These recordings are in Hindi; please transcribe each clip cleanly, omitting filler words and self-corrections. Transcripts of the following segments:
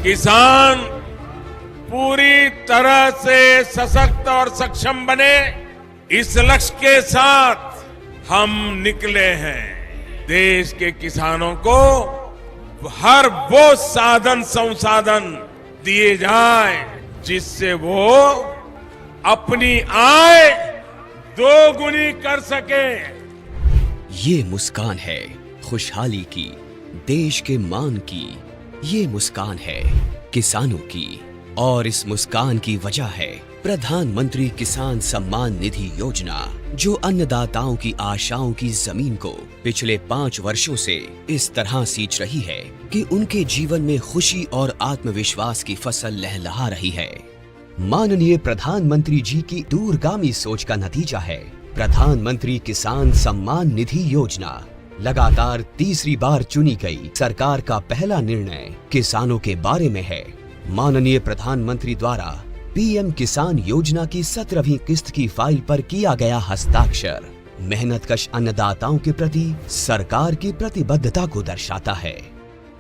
किसान पूरी तरह से सशक्त और सक्षम बने, इस लक्ष्य के साथ हम निकले हैं। देश के किसानों को हर वो साधन संसाधन दिए जाए जिससे वो अपनी आय दोगुनी कर सके। ये मुस्कान है खुशहाली की, देश के मान की। ये मुस्कान है किसानों की, और इस मुस्कान की वजह है प्रधानमंत्री किसान सम्मान निधि योजना, जो अन्नदाताओं की आशाओं की जमीन को पिछले 5 वर्षों से इस तरह सींच रही है कि उनके जीवन में खुशी और आत्मविश्वास की फसल लहलहा रही है। माननीय प्रधानमंत्री जी की दूरगामी सोच का नतीजा है प्रधानमंत्री किसान सम्मान निधि योजना। लगातार तीसरी बार चुनी गई सरकार का पहला निर्णय किसानों के बारे में है। माननीय प्रधानमंत्री द्वारा पीएम किसान योजना की 17वीं किस्त की फाइल पर किया गया हस्ताक्षर मेहनतकश अन्नदाताओं के प्रति सरकार की प्रतिबद्धता को दर्शाता है।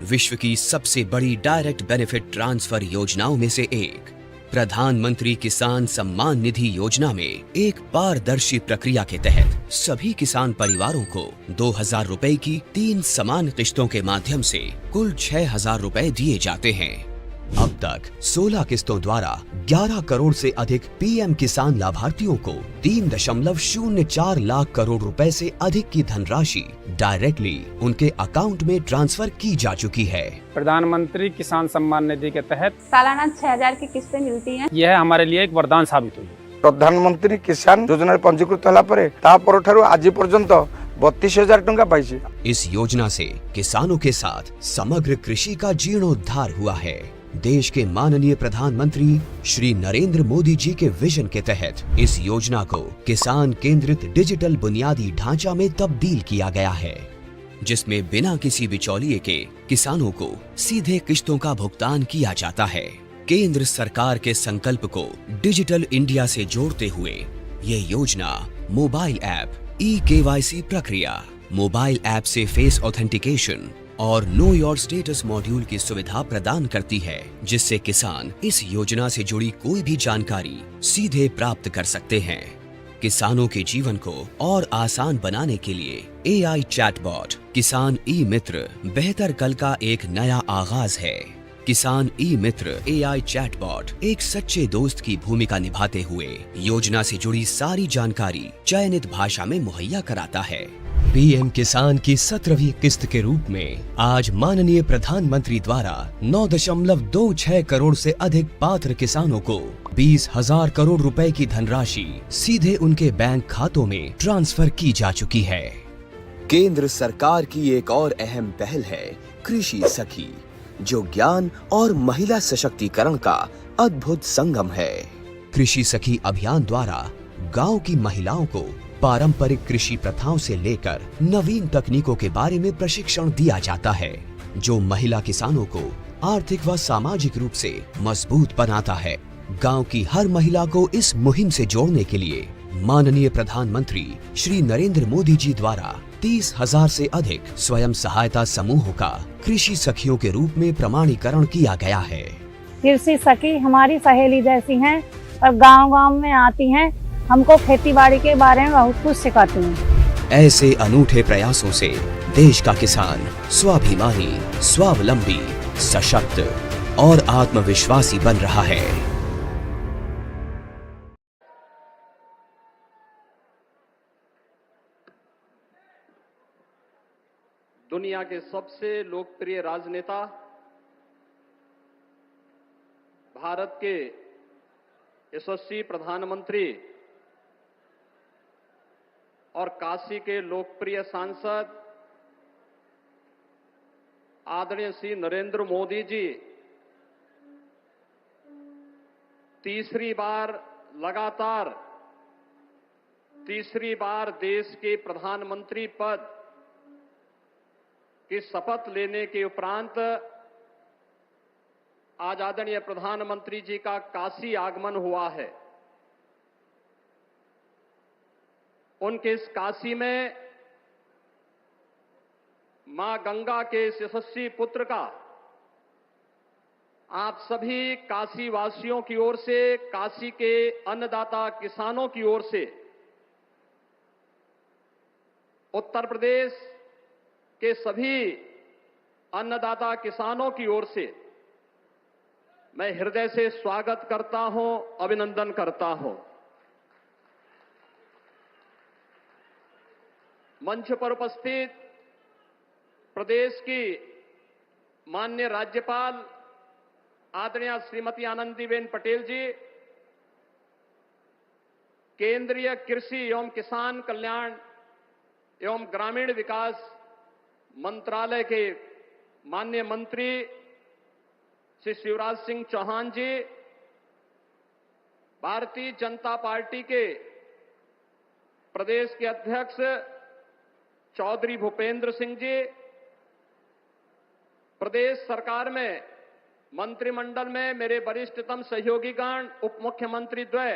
विश्व की सबसे बड़ी डायरेक्ट बेनिफिट ट्रांसफर योजनाओं में से एक प्रधानमंत्री किसान सम्मान निधि योजना में एक पारदर्शी प्रक्रिया के तहत सभी किसान परिवारों को 2000 रुपए की 3 समान किस्तों के माध्यम से कुल 6000 रुपए दिए जाते हैं। अब तक 16 किस्तों द्वारा 11 करोड़ से अधिक पीएम किसान लाभार्थियों को 3.04 लाख करोड़ रुपए से अधिक की धनराशि डायरेक्टली उनके अकाउंट में ट्रांसफर की जा चुकी है। प्रधानमंत्री किसान सम्मान निधि के तहत सालाना 6000 की किस्तें मिलती हैं। यह हमारे लिए एक वरदान साबित हुई। प्रधानमंत्री किसान योजना पंजीकृत होला परे ता परठारु आज पर्यंत 32,000 टंका पाइछि। इस योजना से किसानों के साथ समग्र कृषि का जीर्णोद्धार हुआ है। देश के माननीय प्रधानमंत्री श्री नरेंद्र मोदी जी के विजन के तहत इस योजना को किसान केंद्रित डिजिटल बुनियादी ढांचा में तब्दील किया गया है, जिसमें बिना किसी बिचौलिए के किसानों को सीधे किस्तों का भुगतान किया जाता है। केंद्र सरकार के संकल्प को डिजिटल इंडिया से जोड़ते हुए ये योजना मोबाइल ऐप, ई-केवाईसी प्रक्रिया, मोबाइल ऐप से फेस ऑथेंटिकेशन और नो योर स्टेटस मॉड्यूल की सुविधा प्रदान करती है, जिससे किसान इस योजना से जुड़ी कोई भी जानकारी सीधे प्राप्त कर सकते हैं। किसानों के जीवन को और आसान बनाने के लिए एआई चैटबॉट किसान ई मित्र बेहतर कल का एक नया आगाज है। किसान ई मित्र एआई चैटबॉट एक सच्चे दोस्त की भूमिका निभाते हुए योजना से जुड़ी सारी जानकारी चयनित भाषा में मुहैया कराता है। पीएम किसान की 17वीं किस्त के रूप में आज माननीय प्रधानमंत्री द्वारा 9.26 करोड़ से अधिक पात्र किसानों को 20,000 करोड़ रुपए की धनराशि सीधे उनके बैंक खातों में ट्रांसफर की जा चुकी है। केंद्र सरकार की एक और अहम पहल है कृषि सखी, जो ज्ञान और महिला सशक्तिकरण का अद्भुत संगम है। कृषि सखी अभियान द्वारा गांव की महिलाओं को पारंपरिक कृषि प्रथाओं से लेकर नवीन तकनीकों के बारे में प्रशिक्षण दिया जाता है, जो महिला किसानों को आर्थिक व सामाजिक रूप से मजबूत बनाता है। गांव की हर महिला को इस मुहिम से जोड़ने के लिए माननीय प्रधानमंत्री श्री नरेंद्र मोदी जी द्वारा 30,000 से अधिक स्वयं सहायता समूहों का कृषि सखियों के रूप में प्रमाणीकरण किया गया है। कृषि सखी हमारी सहेली जैसी हैं और गांव-गांव में आती हैं, हमको खेती बाड़ी के बारे में बहुत कुछ सिखाती हैं। ऐसे अनूठे प्रयासों से देश का किसान स्वाभिमानी, स्वावलंबी, सशक्त और आत्मविश्वासी बन रहा है। दुनिया के सबसे लोकप्रिय राजनेता, भारत के यशस्वी प्रधानमंत्री और काशी के लोकप्रिय सांसद आदरणीय श्री नरेंद्र मोदी जी तीसरी बार लगातार देश के प्रधानमंत्री पद की शपथ लेने के उपरांत आज आदरणीय प्रधानमंत्री जी का काशी आगमन हुआ है। उनके इस काशी में मां गंगा के इस यशस्वी पुत्र का आप सभी काशी वासियों की ओर से, काशी के अन्नदाता किसानों की ओर से, उत्तर प्रदेश के सभी अन्नदाता किसानों की ओर से मैं हृदय से स्वागत करता हूं, अभिनंदन करता हूं। मंच पर उपस्थित प्रदेश की माननीय राज्यपाल आदरणीय श्रीमती आनंदीबेन पटेल जी, केंद्रीय कृषि एवं किसान कल्याण एवं ग्रामीण विकास मंत्रालय के माननीय मंत्री श्री शिवराज सिंह चौहान जी, भारतीय जनता पार्टी के प्रदेश के अध्यक्ष चौधरी भूपेंद्र सिंह जी, प्रदेश सरकार में मंत्रिमंडल में मेरे वरिष्ठतम सहयोगीगण उप मुख्यमंत्री द्वय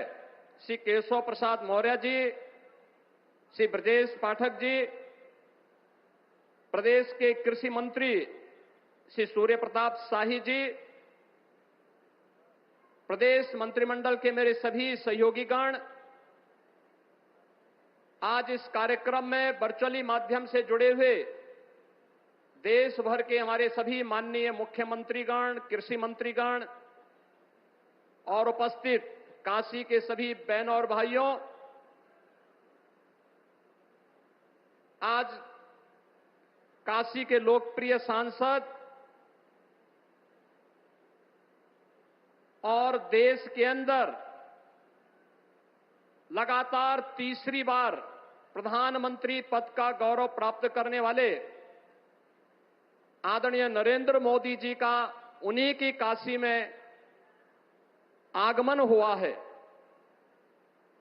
श्री केशव प्रसाद मौर्य जी, श्री ब्रजेश पाठक जी, प्रदेश के कृषि मंत्री श्री सूर्य प्रताप शाही जी, प्रदेश मंत्रिमंडल के मेरे सभी सहयोगीगण, आज इस कार्यक्रम में वर्चुअली माध्यम से जुड़े हुए देश भर के हमारे सभी माननीय मुख्यमंत्रीगण, कृषि मंत्रीगण और उपस्थित काशी के सभी बहनों और भाइयों, आज काशी के लोकप्रिय सांसद और देश के अंदर लगातार तीसरी बार प्रधानमंत्री पद का गौरव प्राप्त करने वाले आदरणीय नरेंद्र मोदी जी का उन्हीं की काशी में आगमन हुआ है।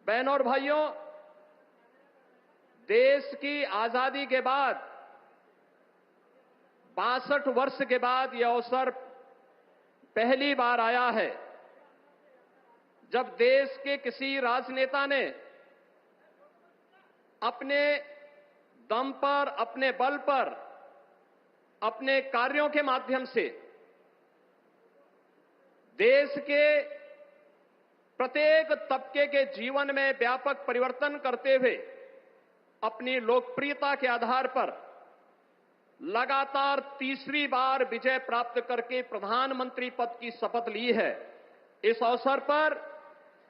बहनों और भाइयों, देश की आजादी के बाद 62 वर्ष के बाद यह अवसर पहली बार आया है जब देश के किसी राजनेता ने अपने दम पर, अपने बल पर, अपने कार्यों के माध्यम से देश के प्रत्येक तबके के जीवन में व्यापक परिवर्तन करते हुए अपनी लोकप्रियता के आधार पर लगातार तीसरी बार विजय प्राप्त करके प्रधानमंत्री पद की शपथ ली है। इस अवसर पर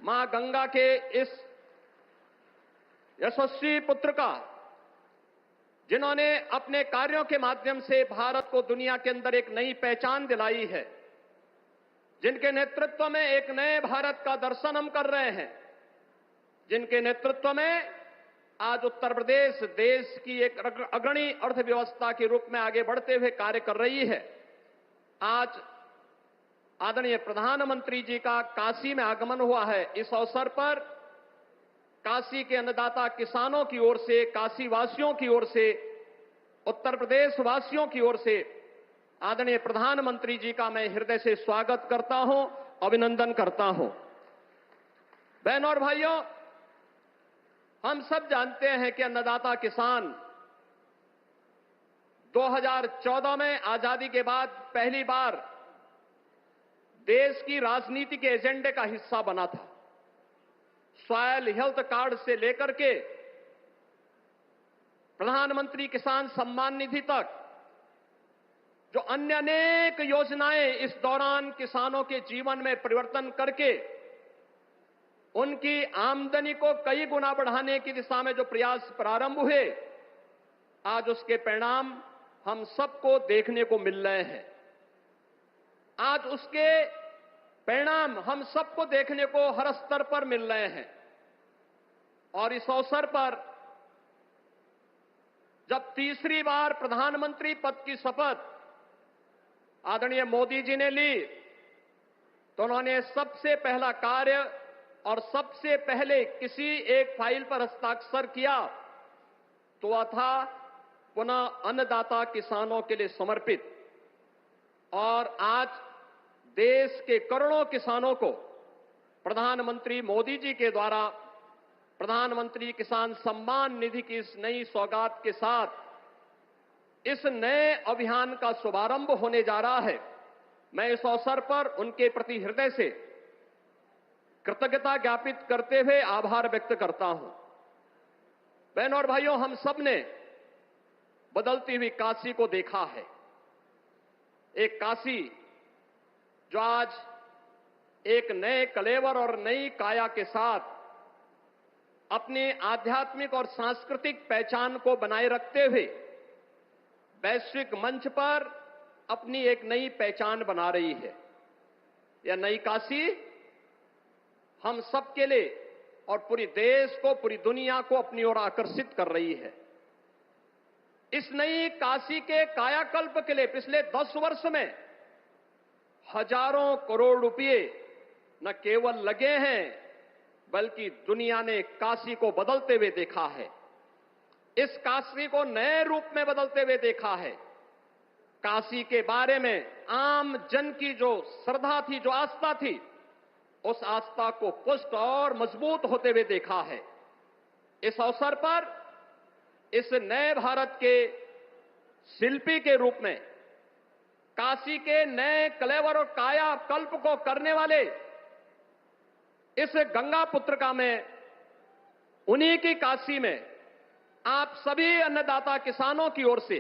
मां गंगा के इस यशस्वी पुत्र का, जिन्होंने अपने कार्यों के माध्यम से भारत को दुनिया के अंदर एक नई पहचान दिलाई है, जिनके नेतृत्व में एक नए भारत का दर्शन हम कर रहे हैं, जिनके नेतृत्व में आज उत्तर प्रदेश देश की एक अग्रणी अर्थव्यवस्था के रूप में आगे बढ़ते हुए कार्य कर रही है। आज आदरणीय प्रधानमंत्री जी का काशी में आगमन हुआ है। इस अवसर पर काशी के अन्नदाता किसानों की ओर से, काशी वासियों की ओर से, उत्तर प्रदेश वासियों की ओर से आदरणीय प्रधानमंत्री जी का मैं हृदय से स्वागत करता हूं, अभिनंदन करता हूं। बहनों और भाइयों, हम सब जानते हैं कि अन्नदाता किसान 2014 में आजादी के बाद पहली बार देश की राजनीति के एजेंडे का हिस्सा बना था। सॉयल हेल्थ कार्ड से लेकर के प्रधानमंत्री किसान सम्मान निधि तक जो अन्य अनेक योजनाएं इस दौरान किसानों के जीवन में परिवर्तन करके उनकी आमदनी को कई गुना बढ़ाने की दिशा में जो प्रयास प्रारंभ हुए, आज उसके परिणाम हम सबको देखने को मिल रहे हैं। आज उसके परिणाम हम सबको देखने को हर स्तर पर मिल रहे हैं। और इस अवसर पर जब तीसरी बार प्रधानमंत्री पद की शपथ आदरणीय मोदी जी ने ली, तो उन्होंने सबसे पहला कार्य और सबसे पहले किसी एक फाइल पर हस्ताक्षर किया तो वह था पुनः अन्नदाता किसानों के लिए समर्पित। और आज देश के करोड़ों किसानों को प्रधानमंत्री मोदी जी के द्वारा प्रधानमंत्री किसान सम्मान निधि की इस नई सौगात के साथ इस नए अभियान का शुभारंभ होने जा रहा है। मैं इस अवसर पर उनके प्रति हृदय से कृतज्ञता ज्ञापित करते हुए आभार व्यक्त करता हूं। बहनों और भाइयों, हम सब ने बदलती हुई काशी को देखा है। एक काशी जो आज एक नए कलेवर और नई काया के साथ अपनी आध्यात्मिक और सांस्कृतिक पहचान को बनाए रखते हुए वैश्विक मंच पर अपनी एक नई पहचान बना रही है। यह नई काशी हम सबके लिए और पूरी देश को, पूरी दुनिया को अपनी ओर आकर्षित कर रही है। इस नई काशी के कायाकल्प के लिए पिछले 10 वर्ष में हजारों करोड़ रुपए न केवल लगे हैं, बल्कि दुनिया ने काशी को बदलते हुए देखा है। इस काशी को नए रूप में बदलते हुए देखा है। काशी के बारे में आम जन की जो श्रद्धा थी, जो आस्था थी, उस आस्था को पुष्ट और मजबूत होते हुए देखा है। इस अवसर पर इस नए भारत के शिल्पी के रूप में काशी के नए कलेवर और काया कल्प को करने वाले इस गंगा पुत्रिका में, उन्हीं की काशी में आप सभी अन्नदाता किसानों की ओर से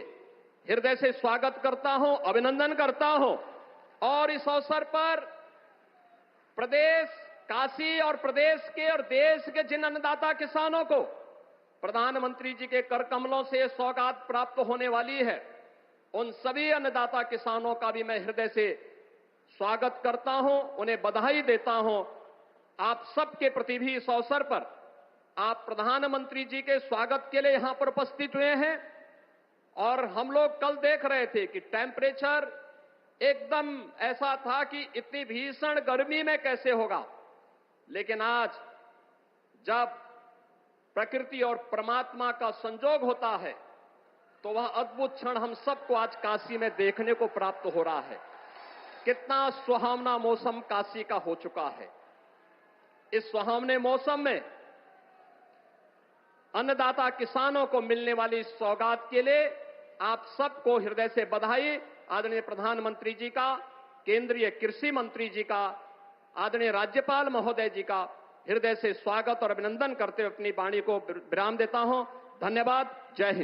हृदय से स्वागत करता हूं, अभिनंदन करता हूं। और इस अवसर पर प्रदेश, काशी और प्रदेश के और देश के जिन अन्नदाता किसानों को प्रधानमंत्री जी के कर कमलों से सौगात प्राप्त होने वाली है, उन सभी अन्नदाता किसानों का भी मैं हृदय से स्वागत करता हूं, उन्हें बधाई देता हूं। आप सबके प्रति भी इस अवसर पर आप प्रधानमंत्री जी के स्वागत के लिए यहां पर उपस्थित हुए हैं। और हम लोग कल देख रहे थे कि टेम्परेचर एकदम ऐसा था कि इतनी भीषण गर्मी में कैसे होगा, लेकिन आज जब प्रकृति और परमात्मा का संजोग होता है तो वह अद्भुत क्षण हम सबको आज काशी में देखने को प्राप्त हो रहा है। कितना सुहावना मौसम काशी का हो चुका है। इस सुहावने मौसम में अन्नदाता किसानों को मिलने वाली इस सौगात के लिए आप सबको हृदय से बधाई। आदरणीय प्रधानमंत्री जी का, केंद्रीय कृषि मंत्री जी का, आदरणीय राज्यपाल महोदय जी का हृदय से स्वागत और अभिनंदन करते हुए अपनी वाणी को विराम देता हूं। धन्यवाद। जय हिंद।